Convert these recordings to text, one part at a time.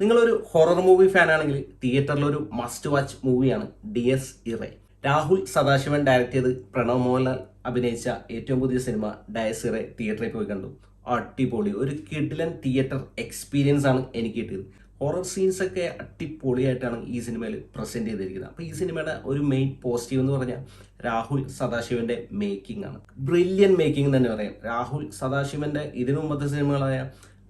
നിങ്ങളൊരു horror movie ഫാനാണെങ്കിൽ തിയേറ്ററിലൊരു must watch മൂവിയാണ് DS ഇറേ. Rahul Sadasivan direct ചെയ്ത് പ്രണവ് മോഹൻലാൽ അഭിനയിച്ച ഏറ്റവും പുതിയ സിനിമ ഡയസ് ഇറേ തിയേറ്ററിൽ പോയി കണ്ടു. അടിപൊളി, ഒരു കിടിലൻ തിയേറ്റർ എക്സ്പീരിയൻസ് ആണ് എനിക്ക് കിട്ടിയത്. ഹൊറർ സീൻസ് ഒക്കെ അടിപൊളിയായിട്ടാണ് ഈ സിനിമയിൽ പ്രസന്റ് ചെയ്തിരിക്കുന്നത്. അപ്പോൾ ഈ സിനിമയുടെ ഒരു മെയിൻ പോസിറ്റീവ് എന്ന് പറഞ്ഞാൽ രാഹുൽ സദാശിവന്റെ മേക്കിംഗ് ആണ്. ബ്രില്യൻ മേക്കിംഗ് തന്നെ പറയാം. രാഹുൽ സദാശിവന്റെ ഇതിനു മുമ്പത്തെ സിനിമകളായ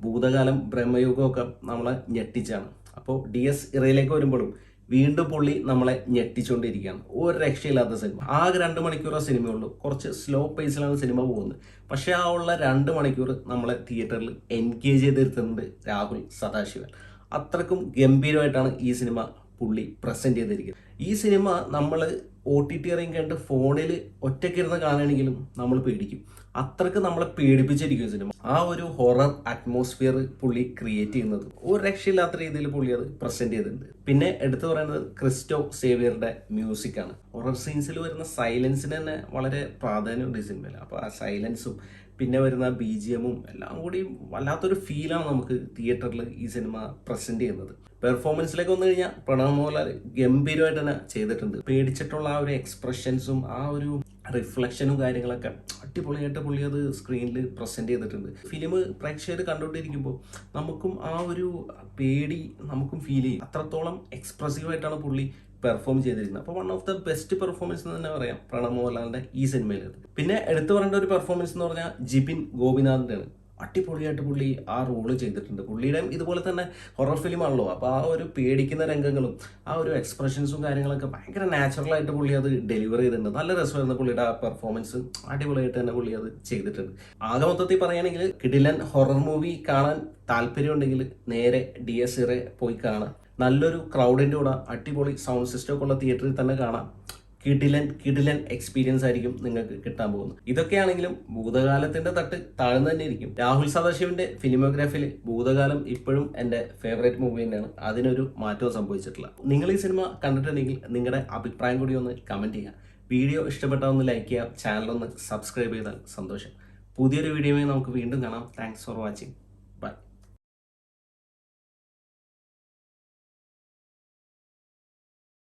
ഭൂതകാലം, ബ്രഹ്മയുഗം ഒക്കെ നമ്മളെ ഞെട്ടിച്ചാണ്. അപ്പോൾ DS ഇറയിലേക്ക് വരുമ്പോഴും വീണ്ടും പുള്ളി നമ്മളെ ഞെട്ടിച്ചുകൊണ്ടിരിക്കുകയാണ്. ഒരു രക്ഷയില്ലാത്ത സിനിമ. ആകെ 2 മണിക്കൂറോ സിനിമയുള്ളൂ. കുറച്ച് സ്ലോ പേസിലാണ് സിനിമ പോകുന്നത്. പക്ഷേ ആ ഉള്ള 2 മണിക്കൂർ നമ്മളെ തിയേറ്ററിൽ എൻഗേജ് ചെയ്തിരുത്തുന്നുണ്ട് രാഹുൽ സദാശിവൻ. അത്രക്കും ഗംഭീരമായിട്ടാണ് ഈ സിനിമ പുള്ളി പ്രസന്റ് ചെയ്തിരിക്കുന്നത്. ഈ സിനിമ നമ്മൾ OTT ഇറങ്ങി കണ്ട് ഫോണിൽ ഒറ്റയ്ക്കിരുന്ന് കാണുകയാണെങ്കിലും നമ്മൾ പേടിക്കും. അത്രക്ക് നമ്മളെ പേടിപ്പിച്ചിരിക്കും സിനിമ. ആ ഒരു ഹൊറർ അറ്റ്മോസ്ഫിയർ പുള്ളി ക്രിയേറ്റ് ചെയ്യുന്നത് ഒരു രക്ഷയില്ലാത്ത രീതിയിൽ പുള്ളി അത് പ്രസന്റ് ചെയ്തിട്ടുണ്ട്. പിന്നെ എടുത്തു പറയുന്നത് ക്രിസ്റ്റോ സേവിയറുടെ മ്യൂസിക് ആണ്. ഹൊറർ സീൻസിൽ വരുന്ന സൈലൻസിന് തന്നെ വളരെ പ്രാധാന്യമുണ്ട് ഈ സിനിമയിൽ. അപ്പോൾ ആ സൈലൻസും പിന്നെ വരുന്ന BGM എല്ലാം കൂടി വല്ലാത്തൊരു ഫീലാണ് നമുക്ക് തിയേറ്ററിൽ ഈ സിനിമ പ്രസന്റ് ചെയ്യുന്നത്. പെർഫോമൻസിലേക്ക് വന്നു കഴിഞ്ഞാൽ പ്രണവ് മോഹൻലാൽ ഗംഭീരമായിട്ട് തന്നെ ചെയ്തിട്ടുണ്ട്. പേടിച്ചിട്ടുള്ള ആ ഒരു എക്സ്പ്രഷൻസും ആ ഒരു റിഫ്ലക്ഷനും കാര്യങ്ങളൊക്കെ അടിപൊളിയായിട്ട് പുള്ളി അത് സ്ക്രീനിൽ പ്രസന്റ് ചെയ്തിട്ടുണ്ട്. ഫിലിം പ്രേക്ഷകർ കണ്ടുകൊണ്ടിരിക്കുമ്പോൾ നമുക്കും ആ ഒരു പേടി നമുക്കും ഫീൽ ചെയ്യും. അത്രത്തോളം എക്സ്പ്രസീവായിട്ടാണ് പുള്ളി പെർഫോം ചെയ്തിരിക്കുന്നത്. അപ്പോൾ one of the best performance എന്ന് തന്നെ പറയാം പ്രണവ് മോഹൻലാലിന്റെ ഈ സിനിമയിൽ. പിന്നെ എടുത്തു പറയേണ്ട ഒരു പെർഫോമൻസ് എന്ന് പറഞ്ഞാൽ ജിബിൻ ഗോപിനാഥിന്റെ ആണ്. അടിപൊളിയായിട്ട് പുള്ളി ആ റോള് ചെയ്തിട്ടുണ്ട്. പുള്ളിയുടെ ഇതുപോലെ തന്നെ ഹൊറർ ഫിലിം ആണല്ലോ. അപ്പോൾ ആ ഒരു പേടിക്കുന്ന രംഗങ്ങളും ആ ഒരു എക്സ്പ്രഷൻസും കാര്യങ്ങളൊക്കെ ഭയങ്കര നാച്ചുറലായിട്ട് പുള്ളി അത് ഡെലിവർ ചെയ്തിട്ടുണ്ട്. നല്ല രസമായിരുന്നു പുള്ളിയുടെ ആ പെർഫോമൻസ്. അടിപൊളിയായിട്ട് തന്നെ പുള്ളി അത് ചെയ്തിട്ടുണ്ട്. ആകെ മൊത്തത്തിൽ പറയുകയാണെങ്കിൽ കിടിലൻ ഹൊറർ മൂവി കാണാൻ താല്പര്യമുണ്ടെങ്കിൽ നേരെ DS ഇറേ പോയി കാണാം. നല്ലൊരു ക്രൗഡിൻ്റെ കൂടെ അടിപൊളി സൗണ്ട് സിസ്റ്റം ഒക്കെ ഉള്ള തിയേറ്ററിൽ തന്നെ കാണാം. കിടിലൻ എക്സ്പീരിയൻസ് ആയിരിക്കും നിങ്ങൾക്ക് കിട്ടാൻ പോകുന്നത്. ഇതൊക്കെയാണെങ്കിലും ഭൂതകാലത്തിന്റെ തട്ട് താഴ്ന്നു തന്നെ ഇരിക്കും. രാഹുൽ സദാശിവന്റെ ഫിലിമോഗ്രാഫിയിൽ ഭൂതകാലം ഇപ്പോഴും എൻ്റെ ഫേവറേറ്റ് മൂവി തന്നെയാണ്. അതിനൊരു മാറ്റവും സംഭവിച്ചിട്ടില്ല. നിങ്ങൾ ഈ സിനിമ കണ്ടിട്ടുണ്ടെങ്കിൽ നിങ്ങളുടെ അഭിപ്രായം കൂടി ഒന്ന് കമന്റ് ചെയ്യുക. വീഡിയോ ഇഷ്ടപ്പെട്ടാൽ ഒന്ന് ലൈക്ക് ചെയ്യുക. ചാനൽ ഒന്ന് സബ്സ്ക്രൈബ് ചെയ്താൽ സന്തോഷം. പുതിയൊരു വീഡിയോയുമായി നമുക്ക് വീണ്ടും കാണാം. Thanks for watching.